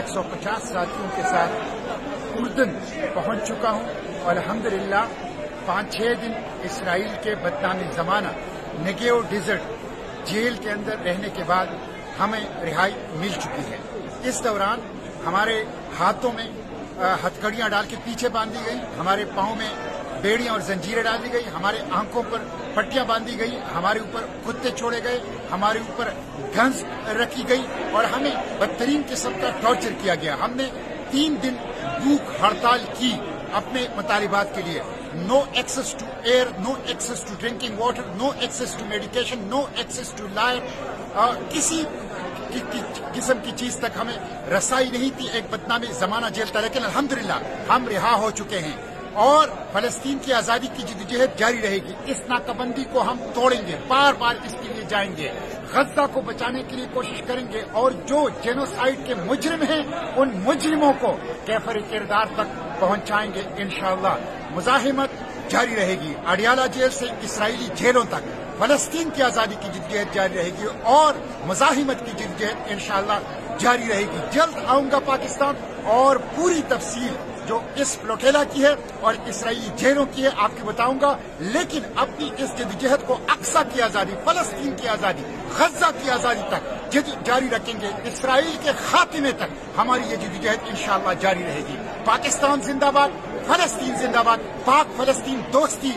150 ساتھیوں کے ساتھ اردن پہنچ چکا ہوں اور الحمدللہ 5-6 دن اسرائیل کے بدنام زمانہ نگیو ڈیزرٹ جیل کے اندر رہنے کے بعد ہمیں رہائی مل چکی ہے. اس دوران ہمارے ہاتھوں میں ہتھکڑیاں ڈال کے پیچھے باندھی گئی، ہمارے پاؤں میں بیڑیاں اور زنجیریں ڈالی گئی، ہمارے آنکھوں پر پٹیاں باندھی گئی، ہمارے اوپر کتے چھوڑے گئے، ہمارے اوپر گنز رکھی گئی اور ہمیں بدترین قسم کا ٹارچر کیا گیا. ہم نے 3 دن بھوک ہڑتال کی اپنے مطالبات کے لیے. No access to air, no access to drinking water, no access to medication, no access to life. کسی قسم کی چیز تک ہمیں رسائی نہیں تھی ایک بدنام زمانہ جیل تھا. لیکن الحمدللہ ہم رہا ہو چکے ہیں اور فلسطین کی آزادی کی جدوجہد جاری رہے گی. اس ناکہ بندی کو ہم توڑیں گے، بار بار اس کے لیے جائیں گے، غزہ کو بچانے کے لیے کوشش کریں گے اور جو جینوسائیڈ کے مجرم ہیں ان مجرموں کو کیفر کردار تک پہنچائیں گے انشاءاللہ. مزاحمت جاری رہے گی، اڈیالہ جیل سے اسرائیلی جیلوں تک. فلسطین کی آزادی کی جدوجہد جاری رہے گی اور مزاحمت کی جدوجہد انشاءاللہ جاری رہے گی. جلد آؤں گا پاکستان اور پوری تفصیل جو اس فلوٹیلا کی ہے اور اسرائیلی جیلوں کی ہے آپ کو بتاؤں گا. لیکن اپنی اس جدوجہد کو اقصی کی آزادی، فلسطین کی آزادی، غزہ کی آزادی تک جاری رکھیں گے. اسرائیل کے خاتمے تک ہماری یہ جدوجہد انشاءاللہ جاری رہے گی. پاکستان زندہ باد، فلسطین زندہ باد. پاک فلسطین دوستی